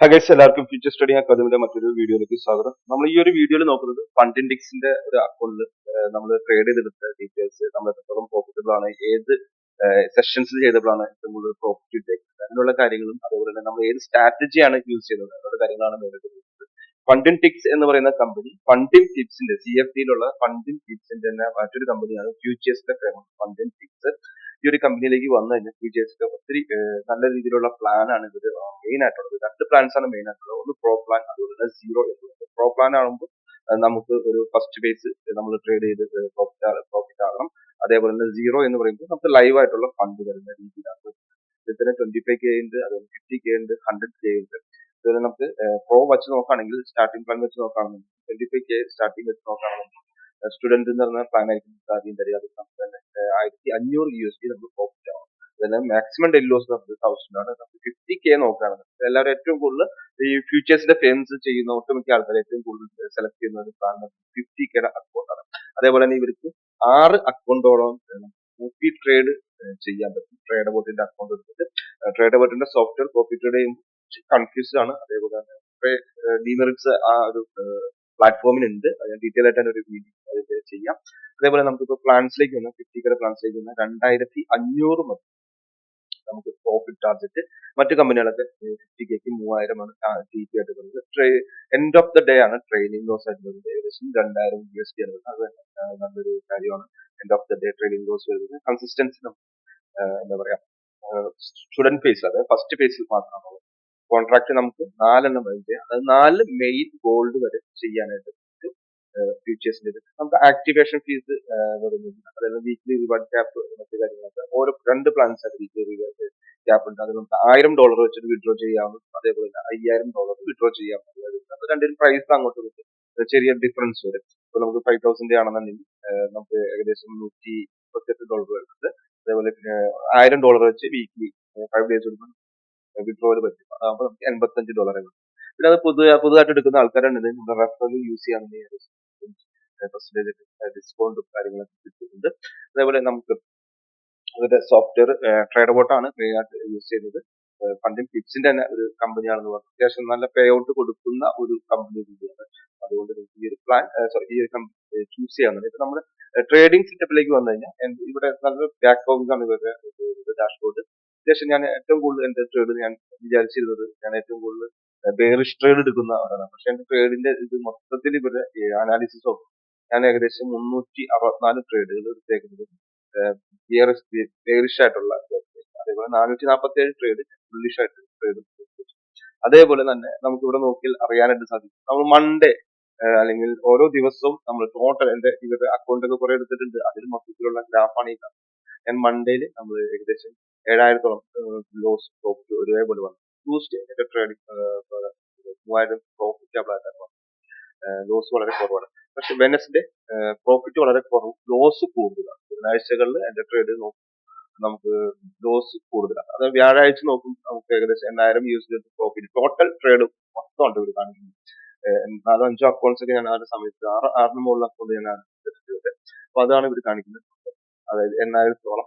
ഹഗൈസ് എല്ലാവർക്കും future study അക്കാദമിയുടെ മറ്റൊരു വീഡിയോയിലേക്ക് സ്വാഗതം. നമ്മൾ ഈ ഒരു വീഡിയോയിൽ നോക്കുന്നത് ഫണ്ട് ഇൻഡെക്സിന്റെ ഒരു അക്കൗണ്ടിൽ നമ്മൾ ട്രേഡ് ചെയ്തെടുത്ത ഡീറ്റെയിൽസ്, നമ്മൾ എത്രത്തോളം പ്രോഫിറ്റബിൾ ആണ്, ഏത് സെഷൻസിൽ ചെയ്തപ്പോഴാണ് ഏറ്റവും കൂടുതൽ പ്രോഫിറ്റ് കിട്ടിയത്, അങ്ങനെയുള്ള കാര്യങ്ങളും അതേപോലെ തന്നെ നമ്മൾ ഏത് സ്ട്രാറ്റജിയാണ് യൂസ് ചെയ്തത് എന്നുള്ള കാര്യങ്ങളാണ് മെയിനായിട്ട് നോക്കുന്നത്. ഫണ്ടിൻ ടിക്സ് എന്ന് പറയുന്ന കമ്പനി ഫണ്ടിൻ ടിപ്സിന്റെ CFD-യിലുള്ള ഫണ്ടിൻ ടിപ്സിന്റെ തന്നെ മറ്റൊരു കമ്പനിയാണ് ഫ്യൂച്ചേഴ്സിന്റെ ഫണ്ടിൻ ടിക്സ്. ഈ ഒരു കമ്പനിയിലേക്ക് വന്നു കഴിഞ്ഞാൽ ഫ്യൂച്ചേഴ്സിന്റെ ഒത്തിരി നല്ല രീതിയിലുള്ള പ്ലാൻ ആണ് ഇവർ മെയിൻ ആയിട്ടുള്ളത്. രണ്ട് പ്ലാൻസ് ആണ് മെയിൻ ആയിട്ടുള്ളത്. ഒന്ന് പ്രോ പ്ലാൻ, അതുപോലെ തന്നെ സീറോ എന്നുള്ളത്. പ്രോ പ്ലാൻ ആകുമ്പോൾ നമുക്ക് ഒരു ഫസ്റ്റ് ബേസ് നമ്മൾ ട്രേഡ് ചെയ്ത് പ്രോഫിറ്റ് ആകണം. അതേപോലെ തന്നെ സീറോ എന്ന് പറയുമ്പോൾ നമുക്ക് ലൈവ് ആയിട്ടുള്ള ഫണ്ട് വരുന്ന രീതിയിലാണ്. ഇതിന് 25K ഉണ്ട്, അതുപോലെ 50K ഉണ്ട്, 100K ഉണ്ട്. അതുപോലെ നമുക്ക് പ്രോ വെച്ച് നോക്കുകയാണെങ്കിൽ, സ്റ്റാർട്ടിംഗ് പ്ലാൻ വെച്ച് നോക്കുകയാണെങ്കിൽ 25K സ്റ്റാർട്ടിംഗ് വെച്ച് നോക്കുകയാണെങ്കിൽ സ്റ്റുഡന്റ് എന്ന് പറഞ്ഞ പ്ലാൻ ആയിരിക്കും ആദ്യം തരിക. അത് നമുക്ക് തന്നെ $1500 നമുക്ക് പ്രോഫിറ്റ് ആവും. അതന്നെ മാക്സിമം ഡെയിലി ലോസ് നമുക്ക് 1000 ആണ്. നമുക്ക് 50K നോക്കുകയാണെങ്കിൽ എല്ലാവരും ഏറ്റവും കൂടുതൽ ഈ ഫ്യൂച്ചേഴ്സിന്റെ ഫേംസ് ചെയ്യുന്ന ഒട്ടുമിക്ക ആൾക്കാർ ഏറ്റവും കൂടുതൽ സെലക്ട് ചെയ്യുന്ന ഒരു പ്ലാൻ 50K അക്കൗണ്ട് ആണ്. അതേപോലെ തന്നെ ഇവർക്ക് 6 അക്കൗണ്ടോളം കോപ്പി ട്രേഡ് ചെയ്യാൻ പറ്റും. ട്രേഡ് ബോട്ടിന്റെ അക്കൗണ്ട് എടുത്തിട്ട് ട്രേഡ് ബോട്ടിന്റെ സോഫ്റ്റ്വെയർ കോപ്പി ട്രേഡ് ചെയ്യുമ്പോൾ കൺഫ്യൂസ്ഡ് ആണ്. അതേപോലെ തന്നെ ഡീമെറിറ്റ്സ് ആ ഒരു പ്ലാറ്റ്ഫോമിലുണ്ട്. അത് ഞാൻ ഡീറ്റെയിൽ ആയിട്ട് ഒരു വീഡിയോ അതിൽ ചെയ്യാം. അതേപോലെ നമുക്കിപ്പോൾ പ്ലാൻസിലേക്ക് വന്ന 50K പ്ലാൻസിലേക്ക് വന്ന 2500 മതി നമുക്ക് പ്രോഫിറ്റ് ടാർഗറ്റ്. മറ്റു കമ്പനികളൊക്കെ 50K 3000 ആണ് TP ആയിട്ട് വരുന്നത്. എൻഡ് ഓഫ് ദ ഡേ ആണ് ട്രെയിനിങ് ലോസ് ആയിട്ട് വരുന്നത്. ഏകദേശം $2000 ആണ് വരുന്നത്. അത് നല്ലൊരു കാര്യമാണ്. End of the day training loss വരുന്നത്. കൺസിസ്റ്റൻസി എന്താ പറയാ, സ്റ്റുഡന്റ് ഫേസിൽ, അതായത് ഫസ്റ്റ് ഫേസിൽ മാത്രമാണ്. കോൺട്രാക്ട് നമുക്ക് 4 വരെ ചെയ്യാം. അത് 4 മെയിൻ ഗോൾഡ് വരെ ചെയ്യാനായിട്ട് ഫ്യൂച്ചേഴ്സിന്റെ നമുക്ക് ആക്ടിവേഷൻ ഫീസ് വരുന്നില്ല. അതായത് വീക്ക്ലി റിവാർഡ് ക്യാപ്പ് മറ്റു കാര്യങ്ങളൊക്കെ ഓരോ 2 പ്ലാൻസ് ആണ് വീക്ക്ലി റിവാർഡ് ക്യാപ്പ് ഉണ്ട്. അത് നമുക്ക് $1000 വെച്ചിട്ട് വിഡ്രോ ചെയ്യാവും. അതേപോലെ തന്നെ $5000 വിഡ്രോ ചെയ്യാം. അത് രണ്ടിനും പ്രൈസ് അങ്ങോട്ട് കിട്ടും, ചെറിയ ഡിഫറൻസ് വരും. ഇപ്പൊ നമുക്ക് 5000 ആണെന്നുണ്ടെങ്കിൽ നമുക്ക് ഏകദേശം $128 വരുന്നുണ്ട്. അതേപോലെ $1000 വെച്ച് വീക്ക്ലി 5 ഡേയ്സ് കൊടുക്കും വിഡ്രോവൽ പറ്റും. അതാകുമ്പോൾ നമുക്ക് $85 വരും. പിന്നെ അത് പുതുതായിട്ട് എടുക്കുന്ന ആൾക്കാരുണ്ടെങ്കിൽ നമ്മുടെ റെഫറൽ യൂസ് ചെയ്യാൻ പെർസെന്റേജ് ഡിസ്കൗണ്ടും കാര്യങ്ങളൊക്കെ കിട്ടുന്നുണ്ട്. അതേപോലെ നമുക്ക് അതിന്റെ സോഫ്റ്റ്വെയർ ട്രേഡ് ബോട്ടാണ് മെയിൻ ആയിട്ട് യൂസ് ചെയ്യുന്നത്. ഫണ്ടിൻ ടിപ്സിന്റെ തന്നെ ഒരു കമ്പനിയാണെന്ന് പറഞ്ഞു. അത്യാവശ്യം നല്ല പേ ഔട്ട് കൊടുക്കുന്ന ഒരു കമ്പനി കൂടിയാണ്. അതുകൊണ്ട് ഈ ഒരു പ്ലാൻ ഈ ഒരു കമ്പനി ചൂസ് ചെയ്യാവുന്നത്. ഇപ്പൊ നമ്മൾ ട്രേഡിംഗ് സെറ്റപ്പിലേക്ക് വന്നു കഴിഞ്ഞാൽ ഇവിടെ നല്ല ബാക്ക് ഓഫീസ് ആണ് ഇവരുടെ ഡാഷ്ബോർഡ്. അത്യാവശ്യം ഞാൻ ഏറ്റവും കൂടുതൽ എന്റെ ട്രേഡ് ഞാൻ വിചാരിച്ചിരുന്നത് ഞാൻ ഏറ്റവും കൂടുതൽ ബെയറിഷ് ട്രേഡ് എടുക്കുന്ന ആളാണ്. പക്ഷെ എന്റെ ട്രേഡിന്റെ ഇത് മൊത്തത്തിൽ ഇവരുടെ അനാലിസിസ് നോക്കും. ഞാൻ ഏകദേശം 364 ട്രേഡുകൾ എടുത്തേക്കുന്നത് ബെയറിഷ് ആയിട്ടുള്ള, അതേപോലെ 447 ട്രേഡ് ബുള്ളിഷ് ആയിട്ട് ട്രേഡ്. അതേപോലെ തന്നെ നമുക്ക് ഇവിടെ നോക്കിയാൽ അറിയാനായിട്ട് സാധിക്കും. നമ്മൾ മൺഡേ അല്ലെങ്കിൽ ഓരോ ദിവസവും നമ്മൾ ടോട്ടൽ എന്റെ ഇവരുടെ അക്കൗണ്ട് ഒക്കെ കുറെ എടുത്തിട്ടുണ്ട്. അതിൽ മൊത്തത്തിലുള്ള ഗ്രാഫാണ് ഈ കാണുന്നത്. ഞാൻ മൺഡേയിൽ നമ്മൾ ഏകദേശം 7000-ഓളം ലോസ് പ്രോഫിറ്റ് ഒരേപോലെ വന്നു. ട്യൂസ്ഡേ എന്റെ ട്രേഡിംഗ് 3000 പ്രോഫിറ്റബിൾ ആയിട്ടാണ് വന്നത്. ലോസ് വളരെ കുറവാണ്. പക്ഷെ വെനസ്ഡേ പ്രോഫിറ്റ് വളരെ കുറവും ലോസ് കൂടുതലാണ്. ബുധനാഴ്ചകളിൽ എന്റെ ട്രേഡ് നോക്കും നമുക്ക് ലോസ് കൂടുതലാണ്. അത് വ്യാഴാഴ്ച നോക്കും നമുക്ക് ഏകദേശം $8000 പ്രോഫിറ്റ്. ടോട്ടൽ ട്രേഡ് മൊത്തം ഉണ്ട് ഇവിടെ കാണിക്കുന്നത്. 4-5 അക്കൗണ്ട്സ് ഒക്കെ ഞാൻ ആ ഒരു സമയത്ത് 6 മുകളിൽ അക്കൗണ്ട് ഞാൻ എടുത്തിട്ടുണ്ട്. അപ്പൊ അതാണ് ഇവർ കാണിക്കുന്നത്. അതായത് 8000-ഓളം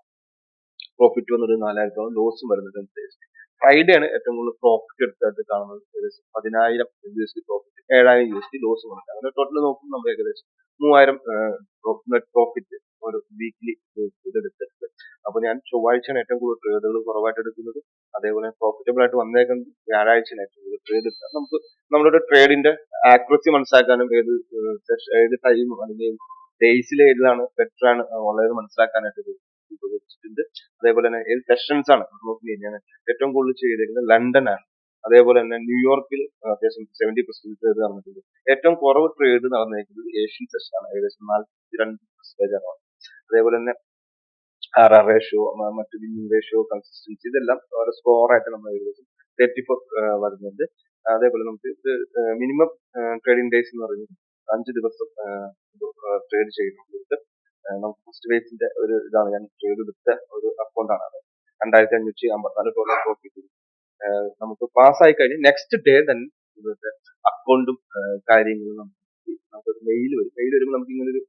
പ്രോഫിറ്റ് വന്നത്, 4000-ഓളം ലോസും വരുന്നുണ്ട്. ഫ്രൈഡേ ആണ് ഏറ്റവും കൂടുതൽ പ്രോഫിറ്റ് എടുത്തായിട്ട് കാണുന്നത്. ഏകദേശം $10,000 പ്രോഫിറ്റ്, $7,000 ലോസ് വന്നിട്ട്. അങ്ങനെ ടോട്ടൽ നോക്കുമ്പോൾ നമ്മൾ ഏകദേശം 3000 നെറ്റ് പ്രോഫിറ്റ് ഒരു വീക്ക്ലി ഇതെടുത്തിട്ടുണ്ട്. അപ്പൊ ഞാൻ ചൊവ്വാഴ്ചയാണ് ഏറ്റവും കൂടുതൽ ട്രേഡുകൾ കുറവായിട്ട് എടുക്കുന്നത്. അതേപോലെ പ്രോഫിറ്റബിൾ ആയിട്ട് വന്നേക്കുന്നത് വ്യാഴാഴ്ചയാണ് ഏറ്റവും കൂടുതൽ ട്രേഡ് എടുക്കുക. നമുക്ക് നമ്മുടെ ട്രേഡിന്റെ ആക്യുറസി മനസ്സിലാക്കാനും ഏത് ടൈം അല്ലെങ്കിൽ ഡേയ്സിൽ ഏതാണ് ബെറ്റർ ആണ് വളരെ മനസ്സിലാക്കാനായിട്ട് ഉപയോഗിച്ചിട്ടുണ്ട്. അതേപോലെ തന്നെ ഏത് സെഷൻസ് ആണ് നോക്കി കഴിഞ്ഞാൽ ഏറ്റവും കൂടുതൽ ചെയ്തിരിക്കുന്നത് ലണ്ടൻ ആണ്. അതേപോലെ തന്നെ ന്യൂയോർക്കിൽ അത്യാവശ്യം 70% ട്രേഡ് നടന്നിട്ടുണ്ട്. ഏറ്റവും കുറവ് ട്രേഡ് നടന്നിരിക്കുന്നത് ഏഷ്യൻ സെഷൻ ആണ്. ഏകദേശം 42% ആണ്. അതേപോലെ തന്നെ RR റേഷ്യോ, മറ്റു വിന്നിംഗ് റേഷ്യോ, കൺസിസ്റ്റൻസി, ഇതെല്ലാം ഓരോ സ്കോർ ആയിട്ട് നമ്മൾ ഏകദേശം 34 വരുന്നുണ്ട്. അതേപോലെ നമുക്ക് മിനിമം ട്രേഡിംഗ് ഡേയ്സ് എന്ന് പറയുന്നത് 5 ദിവസം ട്രേഡ് ചെയ്യുന്നുണ്ട്. നമുക്ക് ഫസ്റ്റ് ബേസിന്റെ ഒരു ഇതാണ് ഞാൻ ട്രേഡ് എടുത്ത ഒരു അക്കൗണ്ട് ആണ്. അത് $2554 പ്രോഫിറ്റ് നമുക്ക് പാസ്സായി കഴിഞ്ഞ് നെക്സ്റ്റ് ഡേ തന്നെ ഇവരുടെ അക്കൗണ്ടും കാര്യങ്ങളും നമുക്ക് മെയിൽ വരും. മെയിൽ വരുമ്പോൾ നമുക്ക് ഇങ്ങനെ ഒരു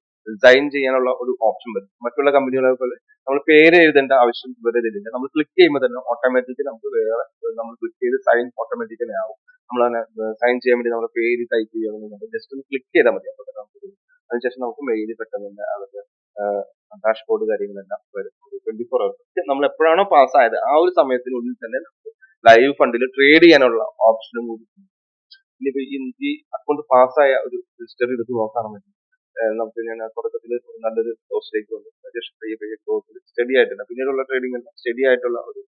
സൈൻ ചെയ്യാനുള്ള ഒരു ഓപ്ഷൻ വരും. മറ്റുള്ള കമ്പനികളെ പോലെ നമ്മൾ പേര് എഴുതേണ്ട ആവശ്യം വരുന്നില്ല. നമ്മൾ ക്ലിക്ക് ചെയ്യുമ്പോൾ തന്നെ ഓട്ടോമാറ്റിക്കലി നമുക്ക് വേറെ നമ്മൾ ക്ലിക്ക് ചെയ്ത് സൈൻ ഓട്ടോമാറ്റിക്കലി ആവും. നമ്മൾ തന്നെ സൈൻ ചെയ്യാൻ വേണ്ടി നമ്മുടെ പേര് ടൈപ്പ് ചെയ്യുകയാണെന്നുണ്ടെങ്കിൽ ജസ്റ്റ് ഒന്ന് ക്ലിക്ക് ചെയ്താൽ മതി. അപ്പോൾ തന്നെ നമുക്ക് വരും. അതിനുശേഷം നമുക്ക് മെയിൽ പെട്ടെന്ന് തന്നെ അവരുടെ ഡാഷ്ബോർഡ് കാര്യങ്ങളെല്ലാം വരും. 24 hours നമ്മൾ എപ്പോഴാണോ പാസ്സായത് ആ ഒരു സമയത്തിനുള്ളിൽ തന്നെ നമുക്ക് ലൈവ് ഫണ്ടിൽ ട്രേഡ് ചെയ്യാനുള്ള ഓപ്ഷനും കൂടി ഉണ്ട്. ഇനിയിപ്പോ ഈ അക്കൗണ്ട് പാസ്സായ ഒരു ഹിസ്റ്ററി എടുത്ത് നോക്കുകയാണെന്നുണ്ടെങ്കിൽ നമുക്ക് ഞാൻ തുടക്കത്തിൽ നല്ലൊരു കോസ്റ്റിലേക്ക് വന്നു. ജസ്റ്റ് പയ്യെ സ്റ്റഡി ആയിട്ടുണ്ട്. പിന്നീടുള്ള ട്രേഡിംഗ് എല്ലാം സ്റ്റഡി ആയിട്ടുള്ള ഒരു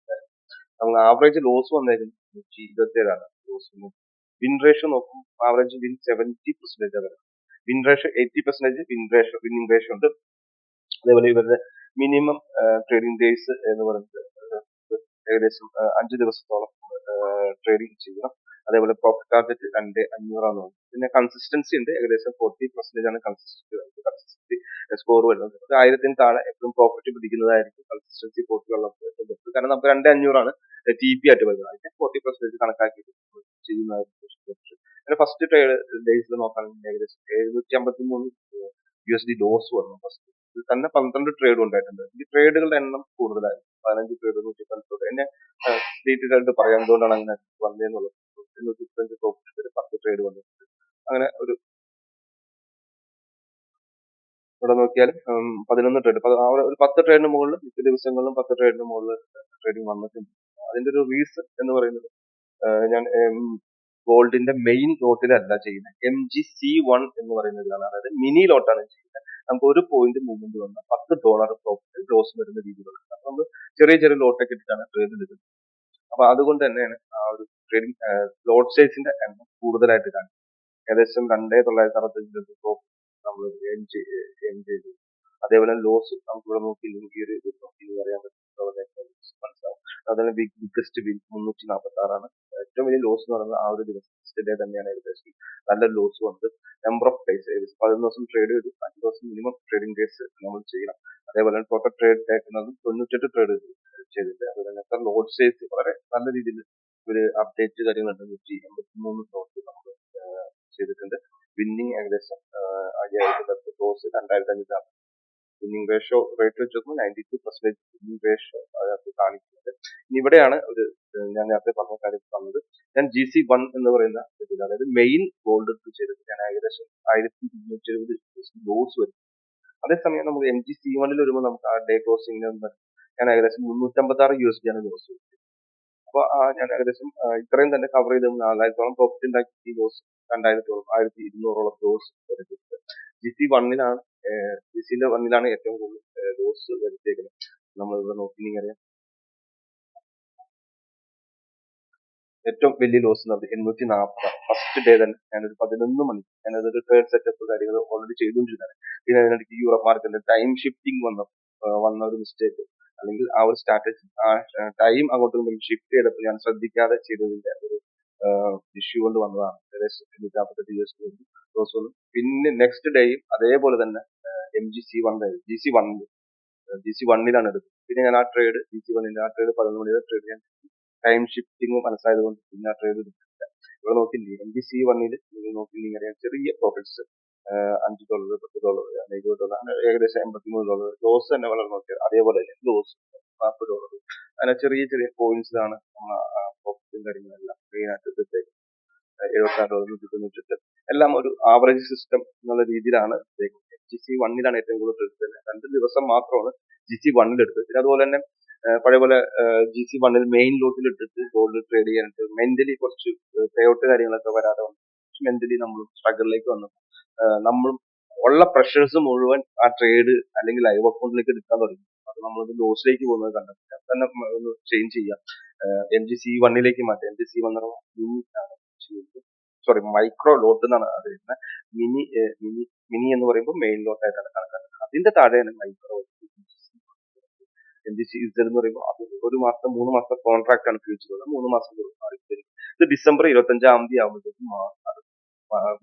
നമുക്ക് ആവറേജ് ലോസ് വന്നേക്കുന്നത് 127 ലോസ്. വിൻ റേഷ്യോ നോക്കും, ആവറേജ് വിൻ 70% ആണ്. വിൻ റേഷ്യോ 80% വിന്നിംഗ് റേഷ്യോ ഉണ്ട്. അതേപോലെ ഇവരുടെ മിനിമം ട്രേഡിംഗ് ഡേയ്സ് എന്ന് പറയുന്നത് ഏകദേശം 5 ദിവസത്തോളം ട്രേഡിംഗ് ചെയ്യണം. അതേപോലെ പ്രോഫിറ്റ് ടാർഗറ്റ് 2500 പിന്നെ കൺസിസ്റ്റൻസി ഉണ്ട്. ഏകദേശം 40% ആണ് കൺസിസ്റ്റൻസി സ്കോർ വരുന്നത്. 1000 താഴെ എപ്പോഴും പ്രോഫിറ്റ് പിടിക്കുന്നതായിരിക്കും കൺസിസ്റ്റൻസി 40 ഉള്ള. കാരണം നമുക്ക് 2500 TP ആയിട്ട് വരുന്നത്. അതിന്റെ 40% കണക്കാക്കിയിട്ട് ചെയ്യുന്നതായിരിക്കും. ഫസ്റ്റ് ഡേയ്സിൽ നോക്കുകയാണെങ്കിൽ ഏകദേശം 753 USD ലോസ് വന്നു. ഫസ്റ്റ് ഇത് തന്നെ 12 ട്രേഡ് ഉണ്ടായിട്ടുണ്ട്. ഈ ട്രേഡുകളുടെ എണ്ണം കൂടുതലായി 15 ട്രേഡ് 112. എന്നെ ഡീറ്റെയിൽ ആയിട്ട് പറയാം എന്തുകൊണ്ടാണ് അങ്ങനെ വന്നതെന്നുള്ളത്. 125 പ്രോഫിറ്റ് 10 ട്രേഡ് വന്നിട്ടുണ്ട്. അങ്ങനെ ഒരു ഇവിടെ നോക്കിയാൽ 11 ട്രേഡ് ഒരു 10 ട്രേഡിന് മുകളിൽ മിക്ക ദിവസങ്ങളിലും 10 ട്രേഡിന് മുകളിൽ ട്രേഡിംഗ് വന്നിട്ടുണ്ട്. അതിന്റെ ഒരു റീസൺ എന്ന് പറയുന്നത് ഞാൻ ഗോൾഡിന്റെ മെയിൻ ലോട്ടിലല്ല ചെയ്യുന്നത്. MGC1 എന്ന് പറയുന്നതിലാണ്, അതായത് മിനി ലോട്ടാണ് ചെയ്യുന്നത്. നമുക്ക് ഒരു പോയിന്റ് മൂവ്മെന്റ് വന്നാൽ $10 പ്രോഫിറ്റ് ലോസ് വരുന്ന രീതിയിലുള്ള നമ്മൾ ചെറിയ ചെറിയ ലോട്ടൊക്കെ ഇട്ടിട്ടാണ് ട്രേഡ് എടുക്കുന്നത്. അപ്പൊ അതുകൊണ്ട് തന്നെയാണ് ആ ഒരു ട്രേഡിംഗ് ലോട്ട് സൈസിന്റെ എണ്ണം കൂടുതലായിട്ട് കാണുന്നത്. ഏകദേശം 2965 പ്രോഫിറ്റ് നമ്മൾ ഏൺ ചെയ്തു. അതേപോലെ ലോസ് നമുക്ക് ഇവിടെ നോക്കിയില്ലെങ്കിൽ ഈ ഒരു നോക്കി അറിയാൻ പറ്റും. മനസ്സിലാവും. അതുപോലെ ബിഗ്ഗസ്റ്റ് വിൻ 346 ഏറ്റവും വലിയ ലോസ് എന്ന് പറയുന്നത് ആ ഒരു ദിവസത്തെ തന്നെയാണ്. ഏകദേശം നല്ലൊരു ലോസ് വന്നത്. നമ്പർ ഓഫ് ഡേയ്സ് ഏകദേശം 11 ദിവസം ട്രേഡ് ചെയ്തു. 5 ദിവസം മിനിമം ട്രേഡിംഗ് ഡേയ്സ് നമ്മൾ ചെയ്യണം. അതേപോലെ ടോട്ടൽ ട്രേഡ് കേൾക്കുന്നത് 98 ട്രേഡ് ചെയ്തിട്ടുണ്ട്. അതുപോലെ തന്നെ ലോഡ് സൈസ് വളരെ നല്ല രീതിയിൽ ഒരു അപ്ഡേറ്റ് കാര്യങ്ങളുണ്ട്. 183 ലോഡ് നമ്മൾ ചെയ്തിട്ടുണ്ട്. വിന്നിങ് ഏകദേശം 5000 ലോസ് 2500. വിന്നിംഗ് റേഷ്യോ റേറ്റ് വെച്ച് നോക്കുമ്പോൾ 92% വിന്നിംഗ് റേഷ്യോ അതിനകത്ത് കാണിക്കുന്നുണ്ട്. ഇനി ഇവിടെയാണ് ഒരു ഞാൻ നേരത്തെ പറഞ്ഞ കാര്യം പറഞ്ഞത്. ഞാൻ GC1 എന്ന് പറയുന്ന ഇതിൽ, അതായത് മെയിൻ ഗോൾഡ് എടുത്ത് ചെയ്തിട്ട് ഞാൻ ഏകദേശം 1270 ലോസ് വരും. അതേസമയം നമുക്ക് MGC1 വരുമ്പോൾ നമുക്ക് ആ ഡേ ക്ലോസിംഗ് ഞാൻ ഏകദേശം 356 USD ആണ് ലോസ് വരുന്നത്. അപ്പൊ ഞാൻ ഏകദേശം ഇത്രയും തന്നെ കവർ ചെയ്ത് 4000 പ്രോഫിറ്റ് ഉണ്ടാക്കി. ഈ ലോസ് 2000 1200 ലോസ് വരുന്നത്. GC1 ഏറ്റവും കൂടുതൽ ലോസ് വരുത്തിയേക്കുന്നത്. നമ്മൾ ഇവിടെ നോക്കി അറിയാം. ഏറ്റവും വലിയ ലോസ് എന്ന് പറഞ്ഞത് 840. ഫസ്റ്റ് ഡേ തന്നെ ഞാനൊരു 11 മണി ഞാനതൊരു ട്രേഡ് സെറ്റപ്പ് കാര്യങ്ങൾ ഓൾറെഡി ചെയ്തുകൊണ്ടിരുന്നതാണ്. പിന്നെ അതിനിടയ്ക്ക് യൂറോപ്പ് മാർക്കറ്റിൽ ടൈം ഷിഫ്റ്റിംഗ് വന്ന ഒരു മിസ്റ്റേക്ക്, അല്ലെങ്കിൽ ആ ഒരു സ്ട്രാറ്റജി ടൈം അങ്ങോട്ടും ഷിഫ്റ്റ് ചെയ്തപ്പോൾ ഞാൻ ശ്രദ്ധിക്കാതെ ചെയ്തതിന്റെ ഒരു ഇഷ്യൂ കൊണ്ട് വന്നതാണ്. ഏകദേശം 248 USD ലോസ് വന്നു. പിന്നെ നെക്സ്റ്റ് ഡേയും അതേപോലെ തന്നെ GC1 എടുത്തത്. പിന്നെ ഞാൻ ആ ട്രേഡ് GC1 ആ ട്രേഡ് 11 മണിയുടെ ട്രേഡ് ഞാൻ ടൈം ഷിഫ്റ്റിംഗ് മനസ്സിലായതുകൊണ്ട് പിന്നെ ആ ട്രേഡ് എടുത്തില്ല. ഇവിടെ നോക്കിയില്ലേ MGC1 നിങ്ങൾ നോക്കിയില്ലെങ്കിൽ അറിയാം ചെറിയ പ്രോഫിറ്റ്സ് $5 $10 $20 ഏകദേശം $83 ലോസ് തന്നെ വളരെ നോക്കിയാൽ അതേപോലെ ലോസ് $40. അങ്ങനെ ചെറിയ ചെറിയ പോയിന്റ്സിലാണ് നമ്മൾ പ്രോഫിറ്റും കാര്യങ്ങളെല്ലാം മെയിൻ ആയിട്ട് എടുത്തേക്കുന്നത്. $74 $198 എല്ലാം ഒരു ആവറേജ് സിസ്റ്റം എന്നുള്ള രീതിയിലാണ് GC1 ഏറ്റവും കൂടുതൽ എടുത്തത്. 2 ദിവസം മാത്രമാണ് GC1 എടുത്തത്. പിന്നെ അതുപോലെ തന്നെ പഴയ പോലെ GC1 മെയിൻ ലോട്ടിൽ ഇട്ടിട്ട് ഗോൾഡ് ട്രേഡ് ചെയ്യാനായിട്ട് മെന്റലി കുറച്ച് പേഔട്ട് കാര്യങ്ങളൊക്കെ വരാതെ വന്നു. മെന്റലി നമ്മൾ സ്ട്രഗിളിലേക്ക് വന്നു. നമ്മൾ ഉള്ള പ്രഷേഴ്സ് മുഴുവൻ ആ ട്രേഡ് അല്ലെങ്കിൽ ലൈവ് അക്കൗണ്ടിലേക്ക് എടുക്കാൻ തുടങ്ങി. അത് നമ്മളൊരു ലോസിലേക്ക് പോകുന്നത് കണ്ടിട്ടില്ല. തന്നെ ഒന്ന് ചേഞ്ച് ചെയ്യാം. MGC1 മാറ്റാം. MGC1 മൈക്രോ ലോട്ട് എന്നാണ് അറിയുന്നത്. മിനി എന്ന് പറയുമ്പോൾ മെയിൻ ലോട്ട് ആയിട്ടാണ് കണക്കാക്കുന്നത്. അതിന്റെ താഴെയാണ് മൈക്രോ. MGC എന്ന് പറയുമ്പോൾ അത് 1 മാസം 3 മാസത്തെ കോൺട്രാക്ട് ആണ് ഫ്യൂച്ചറുള്ളത്. 3 മാസം ഇത് ഡിസംബർ 25 ആകുമ്പോഴത്തേക്കും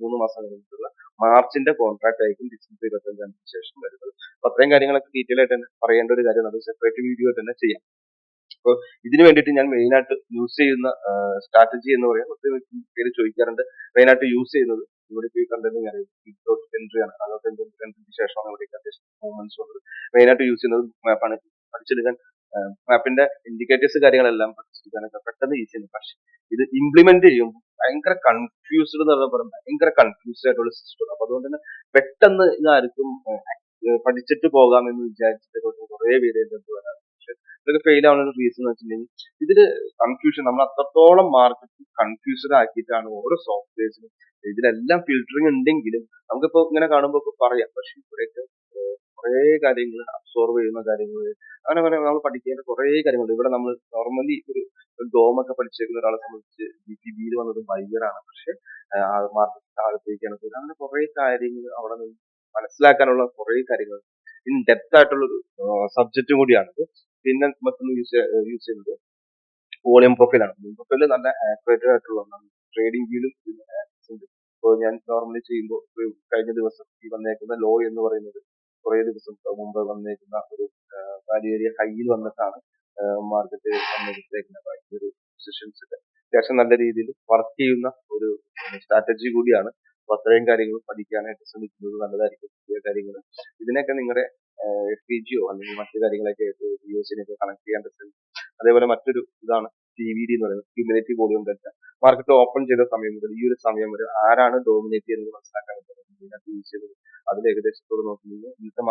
3 മാസം കഴിഞ്ഞിട്ടുള്ള മാർച്ചിന്റെ കോൺട്രാക്ട് ആയിരിക്കും ഡിസംബർ 25 ശേഷം വരുന്നത്. അപ്പൊ അത്രയും കാര്യങ്ങളൊക്കെ ഡീറ്റെയിൽ ആയിട്ട് തന്നെ പറയേണ്ട ഒരു കാര്യമാണ്. അത് സെപ്പറേറ്റ് വീഡിയോ തന്നെ ചെയ്യാം. അപ്പോൾ ഇതിന് വേണ്ടിയിട്ട് ഞാൻ മെയിൻ ആയിട്ട് യൂസ് ചെയ്യുന്ന സ്ട്രാറ്റജി എന്ന് പറയുന്നത് ഒത്തിരി പേര് ചോദിക്കാറുണ്ട്. മെയിൻ ആയിട്ട് യൂസ് ചെയ്യുന്നത് ഇവിടെ ഈ കണ്ടന്റ് എൻട്രി ആണ്. അതോട്ട് എൻട്രിക്ക് ശേഷമാണ് ഇവിടെ അത്യാവശ്യം മൂവ്മെന്റ്സ് വന്നത്. മെയിൻ ആയിട്ട് യൂസ് ചെയ്യുന്നത് മാപ്പാണ്. പഠിച്ചെടുക്കാൻ മാപ്പിന്റെ ഇൻഡിക്കേറ്റേഴ്സ് കാര്യങ്ങളെല്ലാം പഠിച്ചെടുക്കാനൊക്കെ പെട്ടെന്ന് ഈസിയാണ്. പക്ഷെ ഇത് ഇംപ്ലിമെന്റ് ചെയ്യുമ്പോൾ ഭയങ്കര കൺഫ്യൂസ്ഡ് എന്ന് പറഞ്ഞാൽ ഭയങ്കര കൺഫ്യൂസ്ഡ് ആയിട്ടുള്ള സിസ്റ്റം. അപ്പൊ അതുകൊണ്ട് തന്നെ പെട്ടെന്ന് ഇതായിരിക്കും പഠിച്ചിട്ട് പോകാമെന്ന് വിചാരിച്ചിട്ട് കുറെ പേര് എന്റെ അടുത്ത് വരാറ്. പക്ഷെ ഇതൊക്കെ ഫെയിൽ ആവുന്ന റീസൺ എന്ന് വെച്ചിട്ടുണ്ടെങ്കിൽ ഇതില് കൺഫ്യൂഷൻ, നമ്മൾ അത്രത്തോളം മാർക്കറ്റ് കൺഫ്യൂസ്ഡ് ആക്കിയിട്ടാണ് ഓരോ സോഫ്റ്റ്വെയർസിനും. ഇതിലെല്ലാം ഫിൽറ്ററിങ് ഉണ്ടെങ്കിലും നമുക്കിപ്പോ ഇങ്ങനെ കാണുമ്പോൾ ഇപ്പൊ പറയാം, പക്ഷെ ഇവിടെയൊക്കെ കുറെ കാര്യങ്ങൾ അബ്സോർവ് ചെയ്യുന്ന കാര്യങ്ങൾ, അങ്ങനെ പറയാം, നമ്മൾ പഠിക്കേണ്ട കുറെ കാര്യങ്ങളുണ്ട്. ഇവിടെ നമ്മൾ നോർമലി ഒരു ഡോമൊക്കെ പഠിച്ചേക്കുന്ന ഒരാളെ സംബന്ധിച്ച് ബിയിൽ വന്നത് ബയ്യറാണ്. പക്ഷെ മാർക്കറ്റ് താഴത്തേക്കാണ് പോയത്. അങ്ങനെ കുറെ കാര്യങ്ങൾ അവിടെ നിന്ന് മനസ്സിലാക്കാനുള്ള കുറെ കാര്യങ്ങൾ, ഇൻ ഡെപ്ത് ആയിട്ടുള്ള ഒരു സബ്ജക്റ്റും കൂടിയാണിത്. പിന്നെ മറ്റൊന്ന് യൂസ് ചെയ്യുന്നത് വോളിയം പ്രൊഫൈലാണ്. വോളിയം പ്രൊഫൈൽ നല്ല ആക്യുറേറ്റഡ് ആയിട്ടുള്ള ഒന്നാണ്. ട്രേഡിംഗ് വ്യൂലും ഉണ്ട്. ഇപ്പോൾ ഞാൻ നോർമലി ചെയ്യുമ്പോൾ കഴിഞ്ഞ ദിവസം ഈ വന്നേക്കുന്ന ലോ എന്ന് പറയുന്നത് കുറേ ദിവസം മുമ്പ് വന്നേക്കുന്ന ഒരു വലിയ ഹൈയിൽ വന്നിട്ടാണ് മാർക്കറ്റ് വന്നിരിക്കുന്നത്. ഒരു പൊസിഷൻസ് അത്യാവശ്യം നല്ല രീതിയിൽ വർക്ക് ചെയ്യുന്ന ഒരു സ്ട്രാറ്റജി കൂടിയാണ്. അപ്പൊ അത്രയും കാര്യങ്ങൾ പഠിക്കാനായിട്ട് ശ്രമിക്കുന്നത് നല്ലതായിരിക്കും. പുതിയ കാര്യങ്ങൾ ഇതിനൊക്കെ നിങ്ങളുടെ FPGയോ അല്ലെങ്കിൽ മറ്റു കാര്യങ്ങളൊക്കെ യുഎസിനൊക്കെ കണക്ട് ചെയ്യാൻ പറ്റും. അതേപോലെ മറ്റൊരു ഇതാണ് CVD എന്ന് പറയുന്നത്, cumulative volume delta. Market open ചെയ്ത സമയം മുതൽ ഈ ഒരു സമയം വരെ ആരാണ് ഡോമിനേറ്റ് ചെയ്യുന്നത് മനസ്സിലാക്കാൻ പറ്റുന്നത്. അതിൽ ഏകദേശത്തോട് നോക്കുമ്പോൾ ഇന്നത്തെ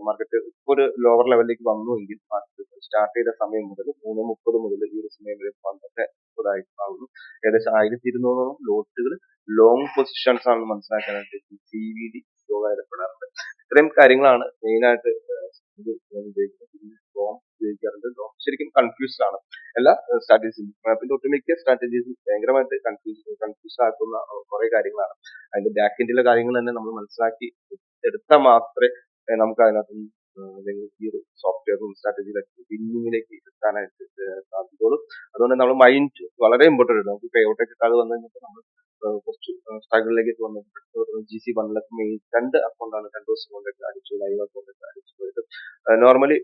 മാർക്കറ്റ് ഒരു ലോവർ ലെവലിലേക്ക് വന്നുവെങ്കിൽ മാർക്കറ്റ് സ്റ്റാർട്ട് ചെയ്ത സമയം മുതൽ 3:30 മുതൽ ഈ ഒരു സമയം വരെ 12:30 ഏകദേശം 1200 ലോട്ടുകൾ ലോങ് പൊസിഷൻസ് ആണെന്ന് മനസ്സിലാക്കാനായിട്ട് CVD ഉപകാരപ്പെടാറുണ്ട്. ഇത്രയും കാര്യങ്ങളാണ് മെയിൻ ആയിട്ട് ഇത് ഞാൻ ഉപയോഗിക്കുന്നത്. ഡോം ഉപയോഗിക്കാറുണ്ട്. ഡോം ശരിക്കും കൺഫ്യൂസ്ഡ് ആണ് എല്ലാ സ്ട്രാറ്റജീസും. പിന്നെ ഒട്ടുമിക്ക സ്ട്രാറ്റജീസും ഭയങ്കരമായിട്ട് കൺഫ്യൂസ് ആക്കുന്ന കുറെ കാര്യങ്ങളാണ്. അതിന്റെ ബാക്ക് എൻഡിലെ കാര്യങ്ങൾ തന്നെ നമ്മൾ മനസ്സിലാക്കി എടുത്താൽ മാത്രമേ നമുക്ക് അതിനകത്ത് അല്ലെങ്കിൽ ഈ ഒരു സോഫ്റ്റ്വെയറും സ്ട്രാറ്റജിയിലൊക്കെ വിന്നിങ്ങിലേക്ക് എത്താനായിട്ട് സാധിക്കുള്ളൂ. അതുകൊണ്ട് നമ്മൾ മൈൻഡ് വളരെ ഇമ്പോർട്ടൻ്റ് ആണ്. നമുക്ക് പേഔട്ട് കിട്ടാതെ വന്നു കഴിഞ്ഞാൽ നമ്മൾ കുറച്ച് സ്ട്രഗിളിലേക്ക് വന്നു. GC ബണ്ടിലൊക്കെ മെയിൻ 2 അക്കൗണ്ടാണ് 2 ദിവസം കൊണ്ടൊക്കെ അടിച്ചു, ലൈവ് അക്കൗണ്ടൊക്കെ അടിച്ചു പോയിട്ട് നോർമലി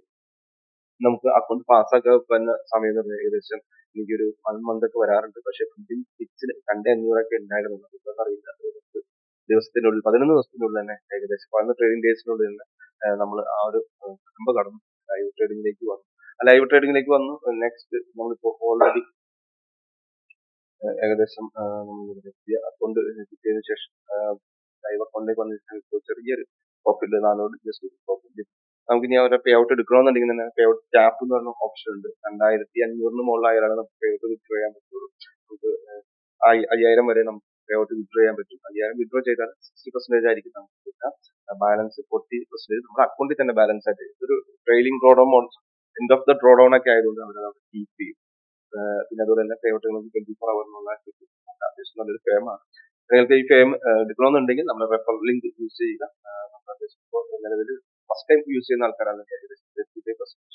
നമുക്ക് അക്കൗണ്ട് പാസ്സാക്കാൻ വരുന്ന സമയം എന്ന് പറഞ്ഞാൽ ഏകദേശം എനിക്കൊരു 1 മന്ത് ഒക്കെ വരാറുണ്ട്. പക്ഷെ ഫിഫ്റ്റീൻ പിക്സിൽ 2,500 ഉണ്ടായിരുന്നു. ഇതൊന്നും അറിയില്ല. ദിവസത്തിനുള്ളിൽ 11 ദിവസത്തിനുള്ളിൽ തന്നെ ഏകദേശം 11 ട്രേഡിംഗ് ഡേയ്സിനുള്ളിൽ തന്നെ നമ്മൾ ആ ഒരു കുടുംബ കടന്നു ലൈവ് ട്രേഡിംഗിലേക്ക് വന്നു. ലൈവ് ട്രേഡിംഗിലേക്ക് വന്നു. നെക്സ്റ്റ് നമ്മളിപ്പോ ഓൾറെഡി ഏകദേശം അക്കൗണ്ട് കിട്ടിയതിനു ശേഷം ലൈവ് അക്കൗണ്ടിലേക്ക് വന്നിട്ട് ചെറിയൊരു പ്രോഫിറ്റ് 400 ജസ്റ്റ് പ്രോഫിറ്റ്. നമുക്ക് ഇനി അവരുടെ പേ ഔട്ട് എടുക്കണമെന്നുണ്ടെങ്കിൽ തന്നെ പേ ഔട്ട് ക്യാപ്പ് എന്ന് പറഞ്ഞ ഓപ്ഷൻ ഉണ്ട്. 2,500 മുകളിലായാലാണ് നമുക്ക് പേ ഔട്ട് വിഡ്രോ ചെയ്യാൻ പറ്റുള്ളൂ. നമുക്ക് 5,000 വരെ നമുക്ക് പേ ഔട്ട് വിഡ്രോ ചെയ്യാൻ പറ്റും. 5,000 വിഡ്രോ ചെയ്താൽ 60% ആയിരിക്കും നമുക്ക് കിട്ടുക. ബാലൻസ് 40% നമ്മുടെ അക്കൗണ്ടിൽ തന്നെ ബാലൻസ് ആയിട്ട് ഒരു trailing draw down end of the draw down ഒക്കെ ആയതുകൊണ്ട് നമ്മൾ കീപ്പ് ചെയ്യും. പിന്നെ അതുപോലെ തന്നെ പേ ഔട്ട് നമുക്ക് 24 ഹവറിനുള്ള അത്യാവശ്യം നല്ലൊരു ഫെയിമാണ്. നിങ്ങൾക്ക് ഈ ഫെയിം എടുക്കണമെന്നുണ്ടെങ്കിൽ നമ്മുടെ റെഫറൽ ലിങ്ക് യൂസ് ചെയ്യുക. നിലവിൽ ഫസ്റ്റ് ടൈം യൂസ് ചെയ്യുന്ന ആൾക്കാരാണ് ഏകദേശം 35%